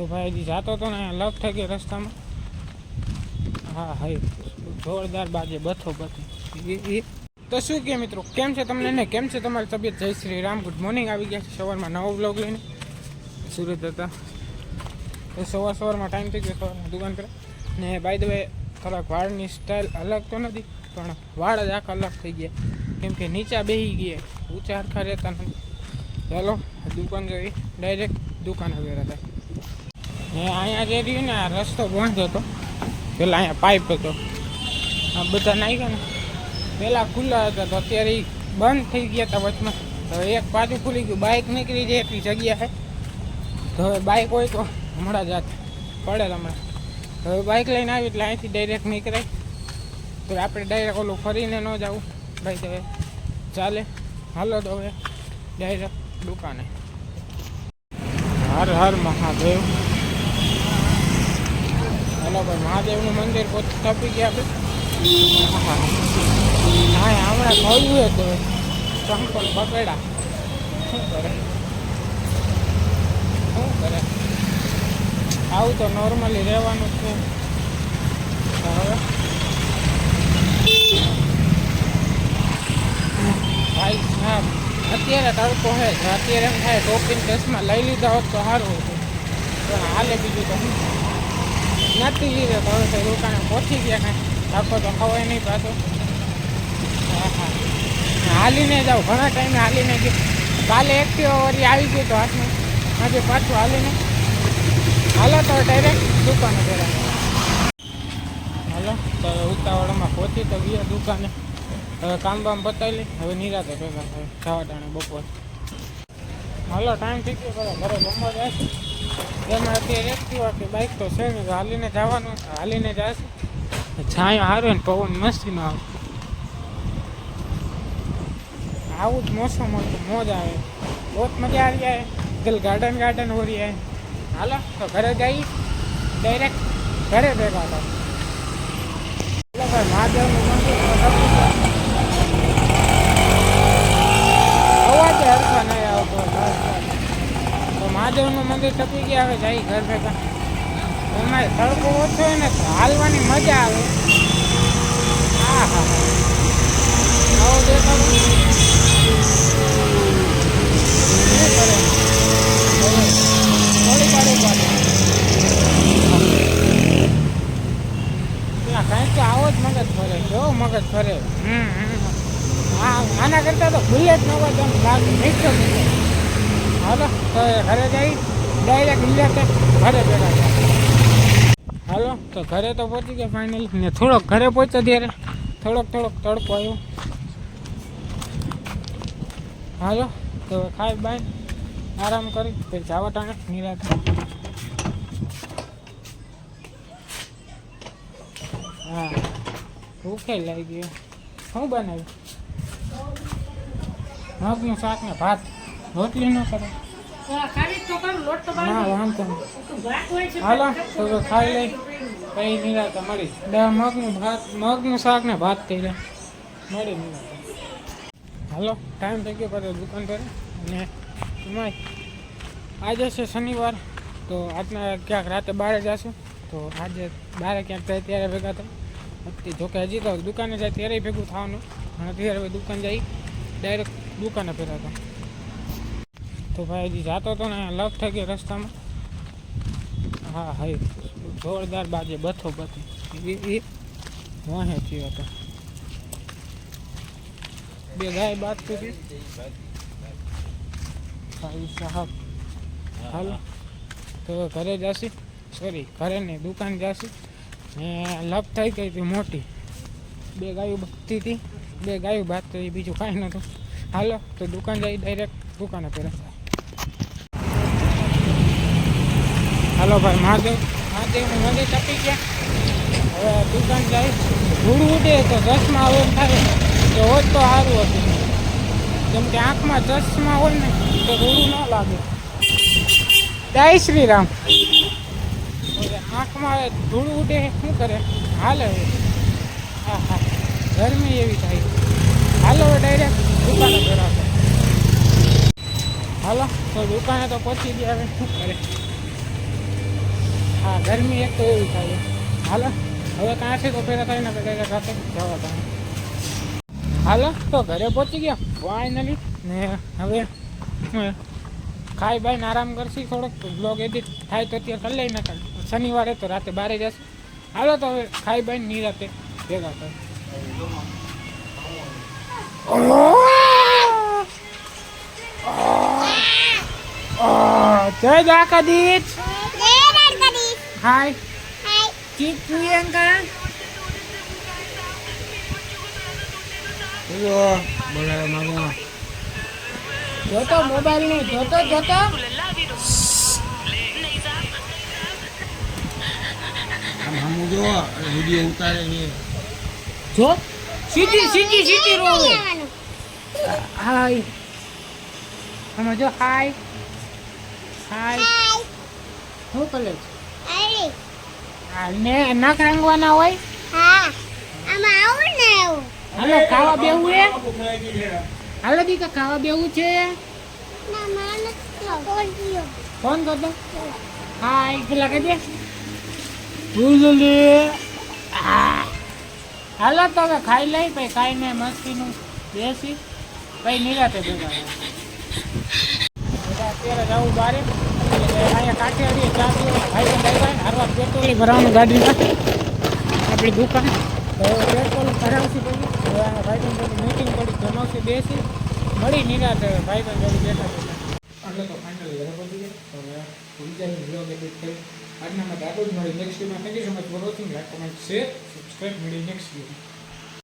તો ભાઈ હજી જાતો હતો ને લગ થઈ ગયો રસ્તામાં. હા હા જોરદાર બાજે બથો બધી. તો શું કે મિત્રો, કેમ છે તમને ને કેમ છે તમારી તબિયત? જય શ્રી રામ, ગુડ મોર્નિંગ. આવી ગયા છે સવારમાં નવો બ્લોગ લઈને. સુરત હતા તો સવારમાં ટાઈમ થઈ ગયો સવારમાં દુકાન પર. ને બાય ધ વે થોડાક વાળની સ્ટાઇલ અલગ તો નથી, પણ વાળ જ આખા અલગ થઈ ગયા, કેમ કે નીચા બેસી ગયા, ઊંચા હરખા રહેતા નથી. ચાલો દુકાન જઈ, ડાયરેક્ટ દુકાને ગયા હતા. ને અહીંયા જે રહ્યું ને આ રસ્તો બંધ હતો, પેલા અહીંયા પાઇપ હતો, આ બધા નાખ્યા ને પહેલાં ખુલ્લા હતા, તો અત્યારે એ બંધ થઈ ગયા હતા વચમાં. હવે એક પાછું ખુલી ગયું, બાઇક નીકળી જાય એટલી જગ્યા છે. તો હવે બાઇક હોય તો હમણાં જાત પડે હમણાં. હવે બાઇક લઈને આવી એટલે અહીંથી ડાયરેક્ટ નીકળાય, તો આપણે ડાયરેક્ટ ઓલું ફરીને ન જવું ભાઈ. તો હવે ચાલે, હાલો તો હવે ડાયરેક્ટ દુકાને. હર હર મહાદેવ. હાલો ભાઈ, મહાદેવનું મંદિર ટપી ગયા આપણે. હા હમણાં કહ્યું તો ચંપલ પકડા, શું કરે આવું તો નોર્મલી રહેવાનું છે. હવે ભાઈ સાહેબ અત્યારે તડકો છે, અત્યારે એમ થાય ટોપીને ચશ્મા લઈ લીધા હોત તો સારું હતું, પણ હાલે બીજું તો નથી લીધે. તો હવે તો દુકાને પહોંચી ગયા, કાંઈ આખો તો ખવાય નહીં પાછો. હા હા હાલીને જાઉં, ઘણા ટાઈમે હાલીને ગયું. કાલે એક્ટિવા વળી આવી ગયું તો હાથમાં, આજે પાછું હાલીને. હાલો તો ડાયરેક્ટ દુકાને પહેલાં. હાલો તો ઉતાવળમાં પહોંચી તો ગયા દુકાને. હવે કામ બામ બતાવી, હવે નિરાતે ભેગા થાય જવા ટાણે બપોર. હાલો ટાઈમ થઈ ગયો, ઘરે જમવા જાય છે. એમાં અત્યારે એક્ટિવા કે બાઇક તો છે ને, હાલીને જવાનું, હાલીને જશે. છાંયો સારું ને પવન મસ્તીનો આવે, આવું જ મોસમ હોય તો મોજ આવે, બહુ મજા આવી જાય. દિલ ગાર્ડન હો રહી है. હાલો તો ઘરે જઈ ડાયરેક્ટ ઘરે ભેગા હતા. ચાલો ભાઈ, મહાદેવનું મંદિર અવાજ હરખા નહીં આવતો. તો મહાદેવનું મંદિર ટપી ગયા, હવે જઈ ઘર ભેગા. એમાં તડકો ઓછો હોય ને તો હાલવાની મજા આવે. હા હા આવો દેખાડું કાંઈક તો આવો જ મગજ ફરે, કેવો મગજ ફરે. આના કરતાં તો બુલેટ નો હોય એમ લાગે નીચો. હાલો તો ઘરે જઈ ડાયરેક્ટ નિરાતે ઘરે ભેગા થાય. હાલો તો ઘરે તો પહોંચી ગયા ફાઇનલી. ને થોડોક ઘરે પહોંચ્યા ત્યારે થોડોક તડકો આવ્યો. હાલો તો ખાઈ બાય આરામ કરી પછી જવા ટાણે નિરાતે. હા ભૂખે લાગી ગયો. શું બનાવ્યું? મગનું શાક ને ભાત, રોટલી ન કરે? ના વાંધો નહીં. હાલો તો ખાઈ લઈ કઈ નિરાતે મળી. મગનું શાક ને ભાત થઈ જાય, મળી નિરાતે. હાલો ટાઈમ થઈ ગયો પાછો દુકાન પર. અને એમાં આજે છે શનિવાર, તો આજના ક્યાંક રાતે બહાર જશું. તો આજે બહાર ક્યાંક જાય ત્યારે ભેગા થાય. જોકે હજી તો દુકાને જાય ત્યારે ભેગું થવાનું, અને અત્યારે હવે દુકાન જઈ ડાયરેક્ટ દુકાને ફેરા હતા. તો ભાઈ હજી જાતો હતો ને લગ થઈ ગયો રસ્તામાં. હા હા જોરદાર બાજે બથો બધી એ વાહે થયો હતો. બે ગાય બાદ કરી ભાઈ સાહેબ. હાલો તો ઘરે જશે, સોરી ઘરે નહીં દુકાન જશે. ને લપ થઈ ગઈ હતી મોટી, બે ગાયું બાંધતી હતી, બે ગાયું બાંધતી, બીજું કાંઈ નહોતું. હાલો તો દુકાન જઈ ડાયરેક્ટ દુકાને પહેલા. હાલો ભાઈ, મહાદેવનું મંદિર ટપી ગયા. હવે દુકાન જાય, ધૂળ ઉડે તો ચશ્મા હવે થાય તો હોત તો સારું હતું, કેમ કે આંખમાં ચશ્મા હોય ને તો રૂડું ન લાગે. જય શ્રી રામ. આંખમાં ધૂળ ઉડે શું કરે, હાલે. હા હા ગરમી એવી થાય. હાલો ડાયરેક્ટ દુકાને ભરાશે. હાલો તો દુકાને તો પહોંચી ગયા, હવે શું કરે. ગરમી એક તો એવી થાય હાલો હવે કાંથી તો ફેરા થઈને આપણે રાતે જવા તમે હાલો તો ઘરે પહોંચી ગયા ફાઇનલી ને હવે ખાઈ બાઈને આરામ કરશી થોડોક બ્લોગ એડિટ થાય તો અત્યારે કરી લઈ નાખે શનિવારે તો રાતે બારે જશે હાલો તો હવે ખાઈ બાઈને નિરાતે ભેગા થાય જય દ્વારકાધીશ હાય ચીક પ્રિયંકા બોલાવે માગો જોતો મોબાઈલ નહીં જોતો હમું જો વિડીયો ઉતારે છે જો સીધી રોવે હાય આમાં જો હાય શું કરે છે ને નખ રંગવાના હોય હાલો ખાવા બેવું હે હાલો દીકા ખાવા બેવું છે ફોન કરતો હાય પેલા કહેજે હાલો તો હવે ખાઈ લઈ પછી ખાઈને મસ્તીનું બેસી પછી નિરાતે ભેગા અત્યારે જવું બારે અહીંયા કાંઠે અડીએ ચા પીવા ભાઈ ભાઈ હારવા પેટ્રોલ ભરવાનું ગાડીમાં આપણી દુકાન પેટ્રોલ ભરાવશે પછી હવે ભાઈ મીટિંગ પડી જમાવશે બેસી મળી નિરાતે ભાઈ જોડી બેઠા એટલે તો ફાઇનલ ઘરે પહોંચી ગયા હવે બીજા બ્લોગ એડિટ કરી આજના માટે આટલું જ મળી નેક્સ્ટ વીકમાં thank you so much for watching like comment share subscribe મળી નેક્સ્ટ વીક